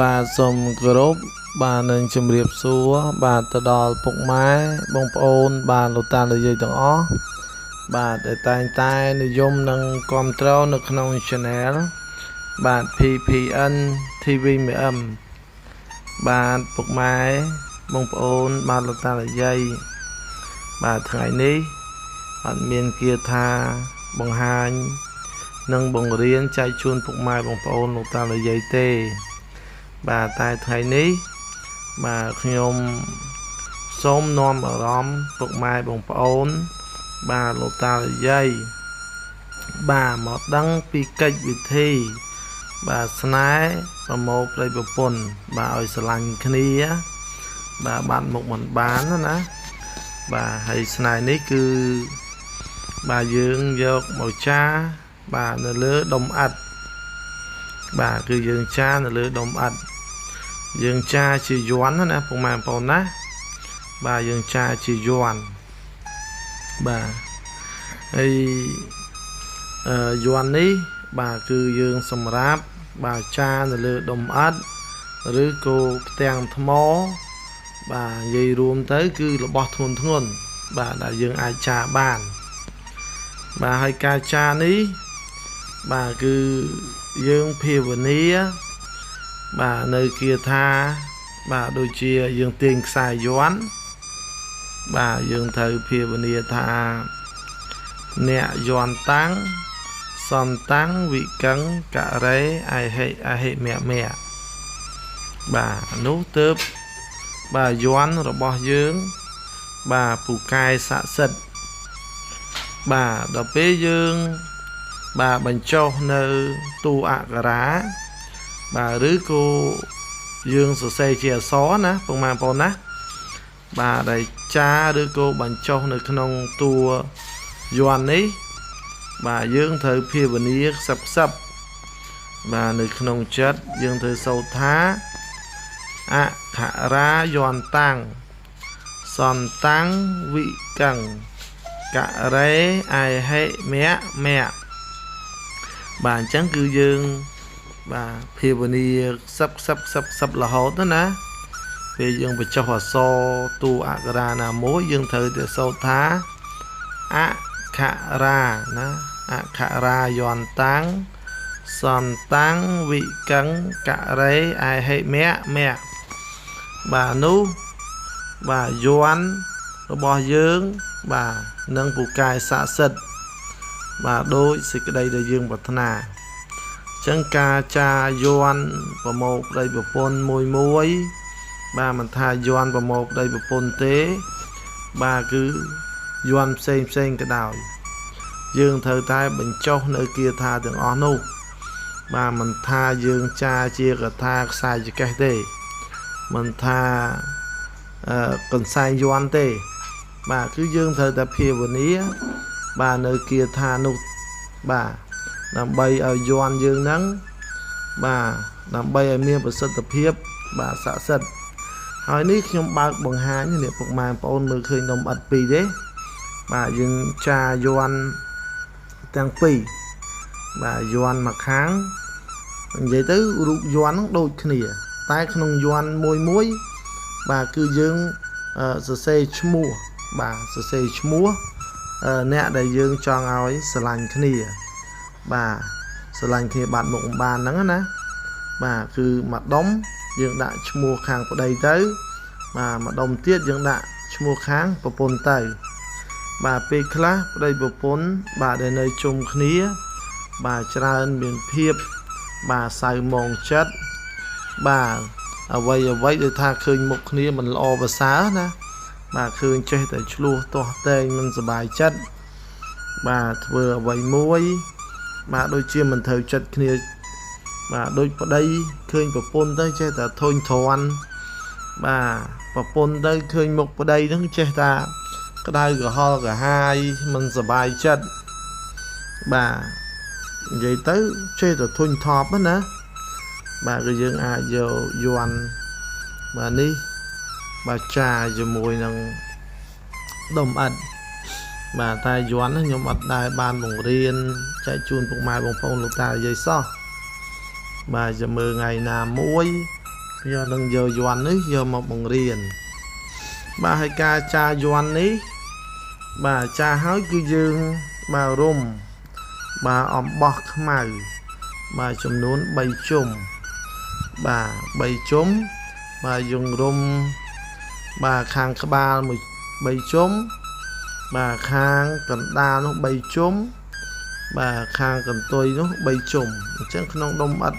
បាទសូមគោរពបាទនឹងជម្រាបសួរបាទទៅដល់ពុកម៉ែបងប្អូនបាទលោកតាលោកយាយទាំងអស់បាទដែលតែងតែនិយមនឹងគាំទ្រនៅក្នុង Channel បាទ PPN TVMM បាទពុកម៉ែបងប្អូនបាទលោកតាលោកយាយបាទថ្ងៃនេះអត់មានគាថាបង្ហាញនិងបង្រៀនចែកជូនពុកម៉ែបងប្អូនលោកតាលោកយាយទេបាទតែថ្ងៃនេះបាទខ្ញុំសូមនាំអារម្មណ៍ពុកម៉ែបងប្អូនបាទលោកតាលោកយាយបាទមកដឹងពីកិច្ចវិធីបាទស្នេហ៍ប្រមូលប្តីប្រពន្ធបាទឲ្យស្រឡាញ់គ្នាបាទបាត់មុខមិនបានណាបាទហើយស្នេហ៍នេះគឺបាទយើងយកមកចាបាទនៅលើដុំឥដ្ឋបាទគឺយើងចានៅលើដុំឥដ្ឋយើងចាជាយ័ន្តណាពុកម៉ែបងប្អូនណាបាទយើងចាជាយ័ន្តបាទហើយយ័ន្តនេះបាទគឺយើងសម្រាប់បាទចានៅលើដុំឥដ្ឋឬក៏ផ្ទាំងថ្មបាទនិយាយរួមទៅគឺរបស់ធ្ងន់ធ្ងរបាទដែលយើងអាចចាបានបាទហើយការចានេះបាទគឺយើងភាវនាបាទនៅគាថាបាទដូចជាយើងទាញខ្សែយ័ន្តបាទយើងត្រូវភាវនាថាអ្នកយ័ន្តតាំងសន្តាំងវិកੰករេអហិអហិមៈមៈបាទនោះទើបបាទយ័ន្តរបស់យើងបាទពូកែស័ក្តិសិទ្ធិបាទដល់ពេលយើងបាទបញ្ចុះនៅតួអក្សរាបាទឬក៏យើងសរសេរជាអក្សរណាពុកម៉ែបងប្អូនណាបាទដែលចាឬក៏បញ្ចុះនៅក្នុងតួយ័ន្តនេះបាទយើងត្រូវភាវនាខ្សឹបខ្សឹបបាទនៅក្នុងចិត្តយើងត្រូវសូត្រថាអក្ខរាយ័ន្តតាំងសន្តាំងវិកੰករេអហិមៈមៈបាទអញ្ចឹងគឺយើងបាទភាវនាខ្សឹបរហូតណាពេលយើងបញ្ចុះអក្សរតួអក្សរាណាមួយយើងត្រូវតែសូត្រថាអក្ខរាណាអក្ខរាយ័ន្តតាំងសន្តាំងវិកੰករេអហិមៈមៈបាទនោះបាទយ័ន្តរបស់យើងបាទនឹងពូកែស័ក្តិសិទ្ធិបាទដោយសេចក្តីដែលយើងប្រាថ្នាចឹងការចាយ័ន្តប្រមោលប្តីប្រពន្ធមួយបាទមិនថាយ័ន្តប្រមោលប្តីប្រពន្ធទេបាទគឺយ័ន្តផ្សេងក៏ដោយយើងត្រូវតែបញ្ចុះនៅគាថាទាំងអស់នោះបាទមិនថាយើងចាជាកថាខ្សែចកេះទេមិនថាកន្សែងយ័ន្តទេបាទគឺយើងត្រូវតែភាវនាបាទនៅគាថានោះបាទដើម្បីឲ្យយ័ន្តយើងហ្នឹងបាទដើម្បីឲ្យមានប្រសិទ្ធភាពបាទស័ក្តិសិទ្ធិហើយនេះខ្ញុំបើកបង្ហាញនេះពុកម៉ែបងប្អូនមើលឃើញដុំឥដ្ឋពីរទេបាទយើងចាយ័ន្តទាំងពីរបាទយ័ន្តមកខាងនិយាយទៅរូបយ័ន្តហ្នឹងដូចគ្នាតែក្នុងយ័ន្តមួយបាទគឺយើងសរសេរឈ្មោះបាទសរសេរឈ្មោះអ្នកដែលយើងចង់ឲ្យស្រឡាញ់គ្នាបាទស្រឡាញ់គ្នាបាត់មុខបានហ្នឹងណាបាទគឺមួយដុំយើងដាក់ឈ្មោះខាងប្តីទៅបាទមួយដុំទៀតយើងដាក់ឈ្មោះខាងប្រពន្ធទៅបាទពេលខ្លះប្តីប្រពន្ធបាទដែលនៅជុំគ្នាបាទច្រើនមានភាពបាទសៅមងចិត្តបាទអ្វីដូចថាឃើញមុខគ្នាមិនល្អប្រសើរណាបាទឃើញចេះតែឆ្លោះទាស់តែងមិនសប្បាយចិត្តបាទធ្វើអ្វីមួយបាទដូចជាមិនត្រូវចិត្តគ្នាបាទដូចប្តីឃើញប្រពន្ធទៅចេះតែធុញទ្រាន់បាទប្រពន្ធទៅឃើញមុខប្តីហ្នឹងចេះតែក្តៅក្រហល់ក្រហាយមិនសប្បាយចិត្តបាទនិយាយទៅចេះតែធុញថប់ណាបាទគឺយើងអាចយកយ័ន្តបាទនេះបាទចាជាមួយនឹងដុំឥដ្ឋបាទតែយ័ន្តខ្ញុំអត់ដែរបានបង្រៀនចែកជូនពុកម៉ែបងប្អូនលោកតានិយាយសោះ bà cho mơ ngày nào muối do đừng giờ doan ấy giờ một bằng riêng bà hay ca cha doan ấy bà cha hỏi cứ dương bà rung bà ẩm bọc màu bà chùm nún bay chùm bà bay chùm bà dùng rung bà khang các ba một bay chùm bà khang cần đa nó bay chùm bà khang cần tôi nó bay chùm chắc không đông ắt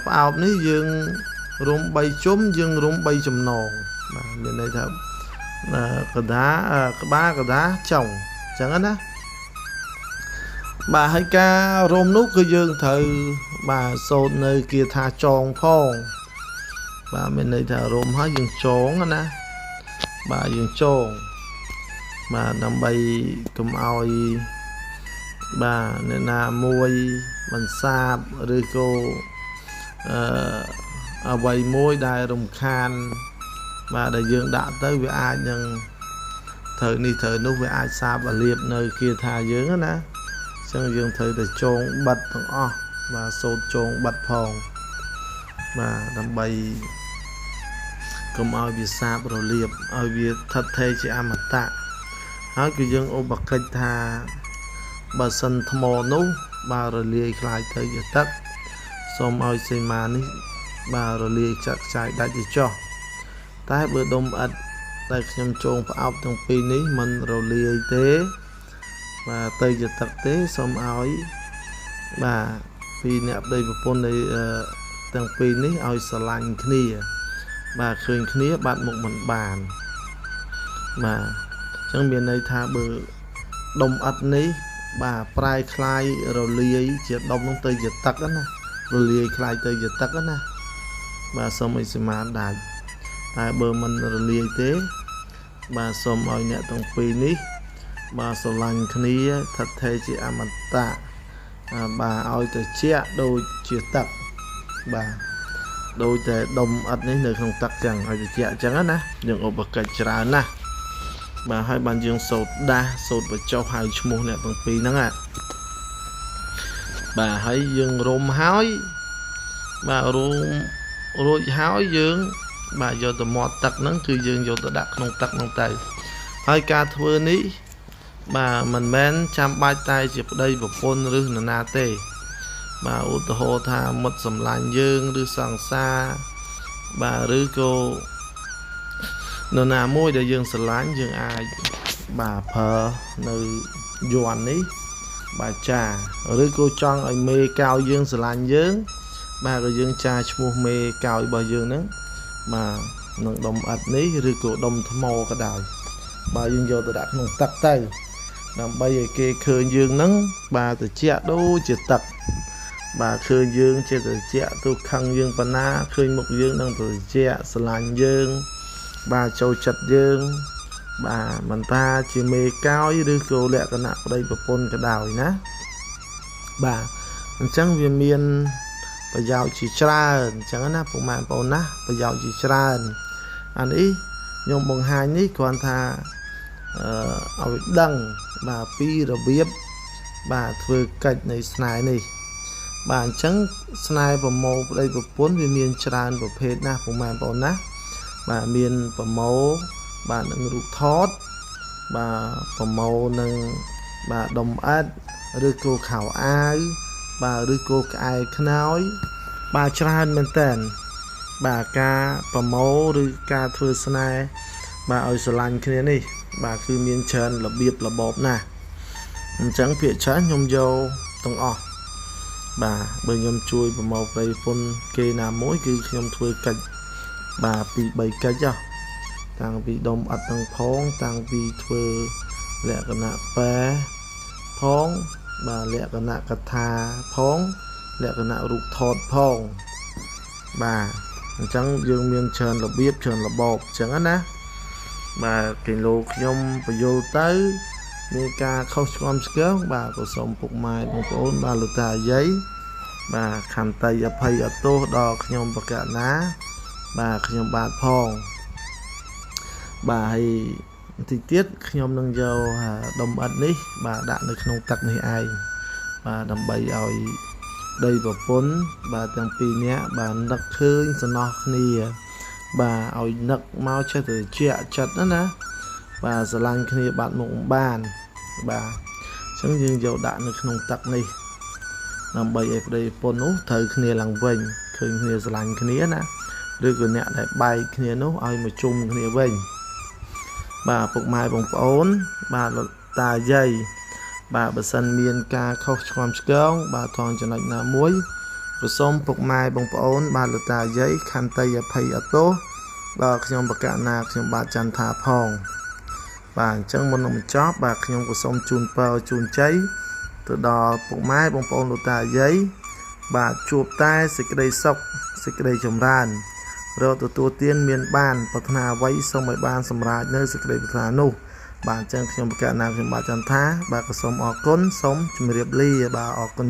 áo ní dương rung bay chùm dương rung bay chùm nòng mà bên đây thật cái đá cái ba cái đá chồng chẳng hết á bà hay ca rôm nút cái dương thử bà sốt nơi kia tha tròn phong bà bên đây thà rôm hết dương trốn á bà dương tròn bà nằm bay cầm ao bà nên là môi bằng sạp rồi cô ở bay môi đài rồng khan bà đại dương đã tới với ai nhưng thời ni thời lúc với ai xa và liệp nơi kia thà dưỡng á ná chân dương thời để trốn bật thằng o và sốt trốn bật phòng mà đâm bay cầm ao bị xa rồi liệp ao bị thật thê chỉ ăn mặt tạ hỏi cứ dương ô bậc cách thà bà sân thmò nú bà rồi liệp lại tới giờ tắt xong ao xây mà ní bà rồi liệp chắc chạy đã chỉ cho tại bữa đông ật tại nhầm trôn phải áo trong pi ní mình rồi liệp tế và tây giờ tật tế xong ao bà pi nẹp đây một con đây trong pi ní ao sờ lạnh kia bà khơi kia bạn một mình bàn mà trong miền này tha bờ đông ật ní bà prai khai rồi liệp chỉ đông trong tây giờ tật đó nè rồi liệp khai tây giờ tật đó nè bà xong mình sẽ mà đại tại bờ mình rồi liệp tế bà xong ao nhẹ trong pi ní bà sổ lành kia thật thề chị à mặt tạ bà ôi từ chia đôi chia tật bà đôi từ đông ắt này nơi không tật chẳng ôi từ chia chẳng á nè đừng ổ bậc cạch trả nè bà hai bàn dương sốt đa sốt và cho hai mùa nè bằng pì nắng ạ bà hãy dương rôm hói bà rôm hói dương bà vô từ mọt tật nắng cứ dương vô từ đặt nông tật nông tay hai ca thưa ní bà mình men chăm bay tay chụp đây và phôn rư là na tê bà ô tô hồ tha mất sầm lạnh dương rư sòng xa bà rư cô nô na môi để dương sờ lạnh dương ai bà phờ nơi doan ní bà trà rư cô chọn ai mê cao dương sờ lạnh dương bà rồi dương trà mua mê cao bao dương nữa mà nông đồng ắt ní rư cô đồng thâm mô cả đời bà dương vô từ đặt nông tắc tay làm bây giờ kê khơi dương nắng bà từ chẹt đô chẹt tật bà khơi dương chẹt từ chẹt tu khăn dương bà na khơi một dương đang từ chẹt sành dương bà châu chặt dương bà mình ta chỉ mê cao với đứa cô lẹ cái nạp đây và pôn cái đào ná bà chẳng vì miền bà giàu chỉ tra chẳng nắp của mạng bầu ná bà giàu chỉ tra anh ý nhưng bằng hai ní còn tha ở đăng bà pi rồi biết bà thừa cạnh này snai này bà trắng snai và màu đây và bốn viên miền tràn và phê na của màn bảo nát bà miền và màu bà nâng rụt thót bà và màu nâng bà đồng át rư cô khảo ai bà rư cô ai nói bà tràn men tên bà ca và màu rư ca thừa snai bà ở sờ lạnh kia này bà cứ miên trơn là biếp là bọp nè chẳng phía trái nhôm dâu tông ọ bà bởi nhôm chui và một đây phun kê nào mỗi cứ nhôm thuê cạch bà bị bầy cạch cho tăng bị đông ắt tăng phong tăng bị thuê lẹ cái nạ bé phong bà lẹ cái nạ cà thà phong lẹ cái nạ rụt thọt phong bà chẳng dương miên trơn là biếp trơn là bọp chẳng á ná bà cái lô nhôm và vô tới như ca không con skớt bà có sống phục mai bằng ôn bà lụt tà giấy bà khăn tay ở phay ở tô đo nhôm và cả ná bà nhôm bát phong bà hay thì tiết nhôm nâng dâu đồng ẩn đi bà đã được nông tắc này ai bà đầm bay oi đầy bảo pun bàទាំងពីរនាក់bàនឹកឃើញសំណោះគ្នាបាទឲ្យនឹកមកចេះទៅជាចិត្តណាបាទស្រឡាញ់គ្នាបាត់មុខបានបាទអញ្ចឹងយើងយកដាក់នៅក្នុងទឹកនេះដើម្បីឲ្យប្តីប្រពន្ធនោះត្រូវគ្នាឡើងវិញឃើញគ្នាស្រឡាញ់គ្នាណាឬក៏អ្នកដែលបែកគ្នានោះឲ្យមកជុំគ្នាវិញបាទពុកម៉ែបងប្អូនបាទតាយាយបាទបើសិនមានការខុសឆ្គងឆ្គងបាទថងចំណុចណាមួយក៏សូមពុកម៉ែបងប្អូនបាទលោកតាយាយខន្តីអភ័យអទោសដល់ខ្ញុំបកណាខ្ញុំបាទចន្ទថាផងបាទអញ្ចឹងមុននឹងបញ្ចប់បាទខ្ញុំក៏សូមជូនពរជូនជ័យទៅដល់ពុកម៉ែបងប្អូនលោកតាយាយបាទជួបតែសេចក្តីសុខសេចក្តីចម្រើនរកទទួលទានមានបានប្រាថ្នាអ្វីសូមឲ្យបានសម្រេចនៅសេចក្តីប្រាថ្នានោះបាទអញ្ចឹងខ្ញុំបកណាខ្ញុំបាទចន្ទថាបាទក៏សូមអរគុណសូមជម្រាបលាបាទអរគុណ